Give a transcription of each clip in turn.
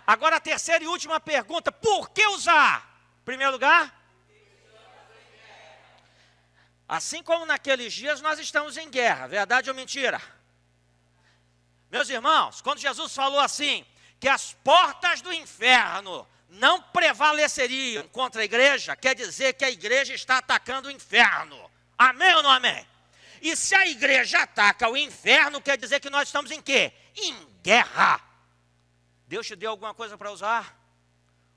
Agora a terceira e última pergunta, por que usar? Em primeiro lugar, assim como naqueles dias nós estamos em guerra, verdade ou mentira? Meus irmãos, quando Jesus falou assim, que as portas do inferno não prevaleceriam contra a igreja, quer dizer que a igreja está atacando o inferno. Amém ou não amém? E se a igreja ataca o inferno, quer dizer que nós estamos em quê? Em guerra. Deus te deu alguma coisa para usar?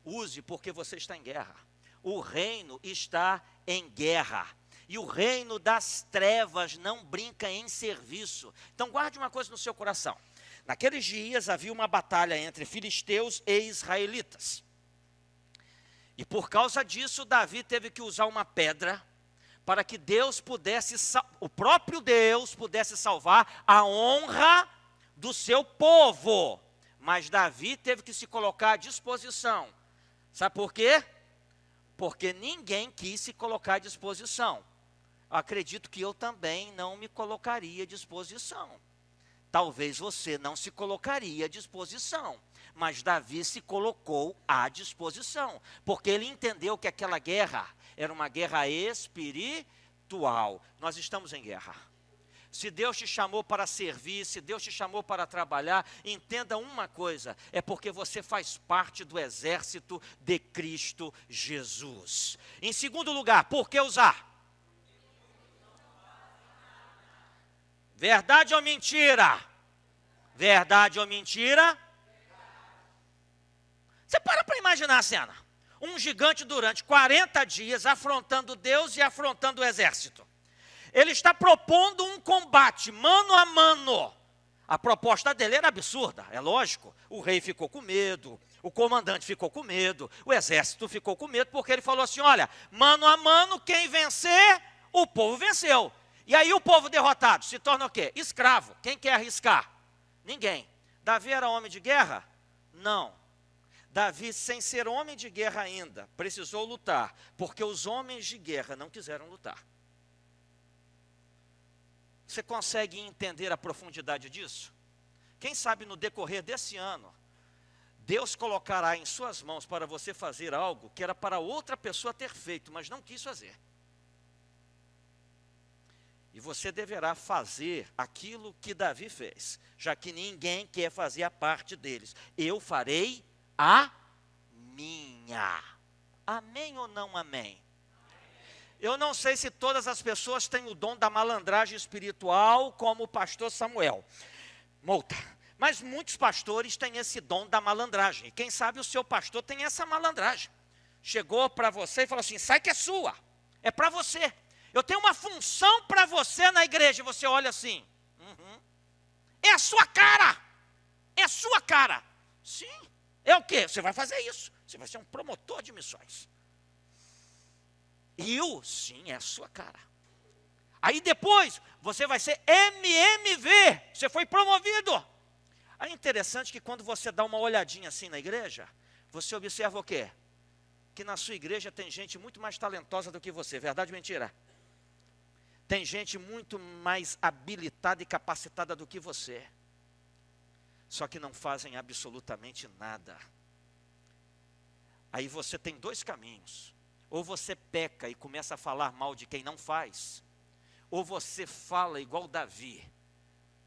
Use, porque você está em guerra. O reino está em guerra. E o reino das trevas não brinca em serviço. Então guarde uma coisa no seu coração. Naqueles dias havia uma batalha entre filisteus e israelitas. E por causa disso, Davi teve que usar uma pedra para que Deus pudesse, o próprio Deus pudesse salvar a honra do seu povo. Mas Davi teve que se colocar à disposição. Sabe por quê? Porque ninguém quis se colocar à disposição. Acredito que eu também não me colocaria à disposição. Talvez você não se colocaria à disposição, mas Davi se colocou à disposição, porque ele entendeu que aquela guerra era uma guerra espiritual. Nós estamos em guerra. Se Deus te chamou para servir, se Deus te chamou para trabalhar, entenda uma coisa, é porque você faz parte do exército de Cristo Jesus. Em segundo lugar, por que usar? Verdade ou mentira? Verdade ou mentira? Você para imaginar a cena. Um gigante durante 40 dias afrontando Deus e afrontando o exército. Ele está propondo um combate mano a mano. A proposta dele era absurda, é lógico. O rei ficou com medo, o comandante ficou com medo, o exército ficou com medo, porque ele falou assim, olha, mano a mano, quem vencer, o povo venceu. E aí o povo derrotado se torna o quê? Escravo. Quem quer arriscar? Ninguém. Davi era homem de guerra? Não. Davi, sem ser homem de guerra ainda, precisou lutar, porque os homens de guerra não quiseram lutar. Você consegue entender a profundidade disso? Quem sabe no decorrer desse ano, Deus colocará em suas mãos para você fazer algo que era para outra pessoa ter feito, mas não quis fazer. E você deverá fazer aquilo que Davi fez, já que ninguém quer fazer a parte deles. Eu farei a minha. Amém ou não amém? Eu não sei se todas as pessoas têm o dom da malandragem espiritual, como o pastor Samuel Mouta. Mas muitos pastores têm esse dom da malandragem. E quem sabe o seu pastor tem essa malandragem. Chegou para você e falou assim, sai que é sua, é para você. Eu tenho uma função para você na igreja. E você olha assim, é a sua cara, é a sua cara. Sim, é o quê? Você vai fazer isso, você vai ser um promotor de missões. Sim, é a sua cara. Aí depois, você vai ser MMV, você foi promovido. É interessante que quando você dá uma olhadinha assim na igreja, você observa o quê? Que na sua igreja tem gente muito mais talentosa do que você, verdade ou mentira? Tem gente muito mais habilitada e capacitada do que você. Só que não fazem absolutamente nada. Aí você tem dois caminhos. Ou você peca e começa a falar mal de quem não faz. Ou você fala igual Davi.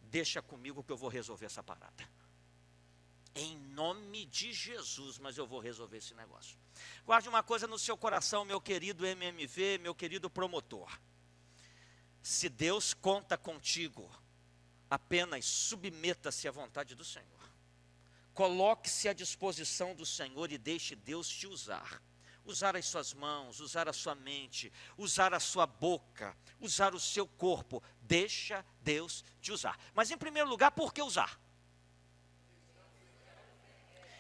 Deixa comigo que eu vou resolver essa parada. Em nome de Jesus, mas eu vou resolver esse negócio. Guarde uma coisa no seu coração, meu querido MMV, meu querido promotor. Se Deus conta contigo, apenas submeta-se à vontade do Senhor. Coloque-se à disposição do Senhor e deixe Deus te usar. Usar as suas mãos, usar a sua mente, usar a sua boca, usar o seu corpo. Deixa Deus te usar. Mas em primeiro lugar, por que usar?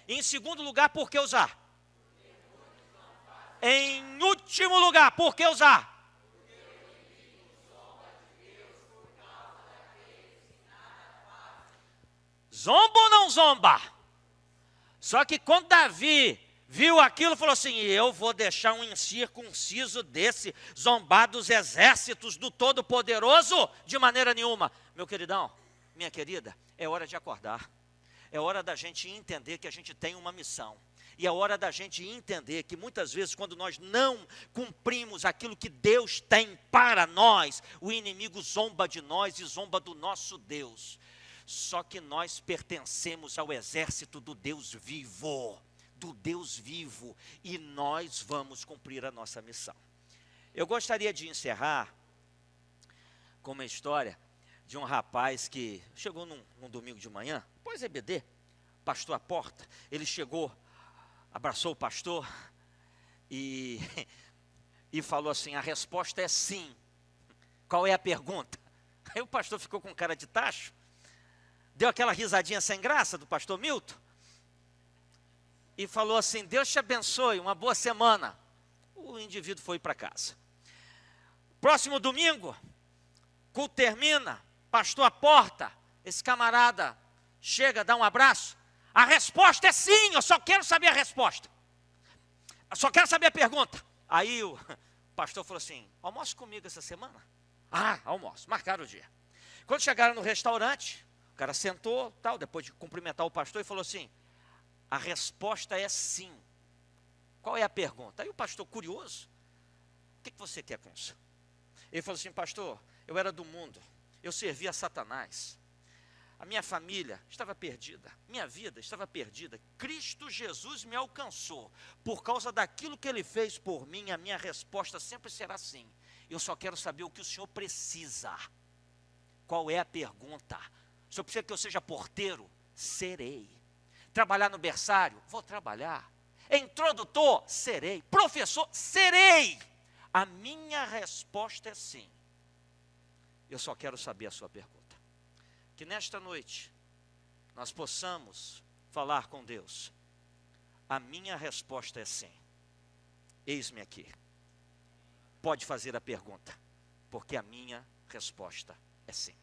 Em segundo lugar, por que usar? Em último lugar, por que usar? Zomba ou não zomba? Só que quando Davi viu aquilo, falou assim, eu vou deixar um incircunciso desse zombar dos exércitos do Todo-Poderoso? De maneira nenhuma. Meu queridão, minha querida, é hora de acordar. é hora da gente entender que a gente tem uma missão. E é hora da gente entender que muitas vezes, quando nós não cumprimos aquilo que Deus tem para nós, o inimigo zomba de nós e zomba do nosso Deus. Só que nós pertencemos ao exército do Deus vivo, e nós vamos cumprir a nossa missão. Eu gostaria de encerrar com uma história de um rapaz que chegou num domingo de manhã, após EBD, pastor à porta, ele chegou, abraçou o pastor e falou assim: a resposta é sim. Qual é a pergunta? Aí o pastor ficou com cara de tacho, deu aquela risadinha sem graça do pastor Milton, e falou assim: Deus te abençoe, uma boa semana. O indivíduo foi para casa. Próximo domingo, culto termina, pastor à porta, esse camarada chega, dá um abraço. A resposta é sim, eu só quero saber a resposta. Eu só quero saber a pergunta. Aí o pastor falou assim: almoça comigo essa semana? Ah, almoço, marcaram o dia. Quando chegaram no restaurante, o cara sentou, tal, depois de cumprimentar o pastor, e falou assim: a resposta é sim. Qual é a pergunta? Aí o pastor, curioso: o que você quer com isso? Ele falou assim: pastor, eu era do mundo, eu servia a Satanás. A minha família estava perdida, minha vida estava perdida. Cristo Jesus me alcançou. Por causa daquilo que Ele fez por mim, a minha resposta sempre será sim. Eu só quero saber o que o Senhor precisa. Qual é a pergunta? O Senhor precisa que eu seja porteiro? Serei. Trabalhar no berçário? Vou trabalhar. Introdutor? Serei. Professor? Serei. A minha resposta é sim. Eu só quero saber a sua pergunta. Que nesta noite nós possamos falar com Deus. A minha resposta é sim. Eis-me aqui. Pode fazer a pergunta, porque a minha resposta é sim.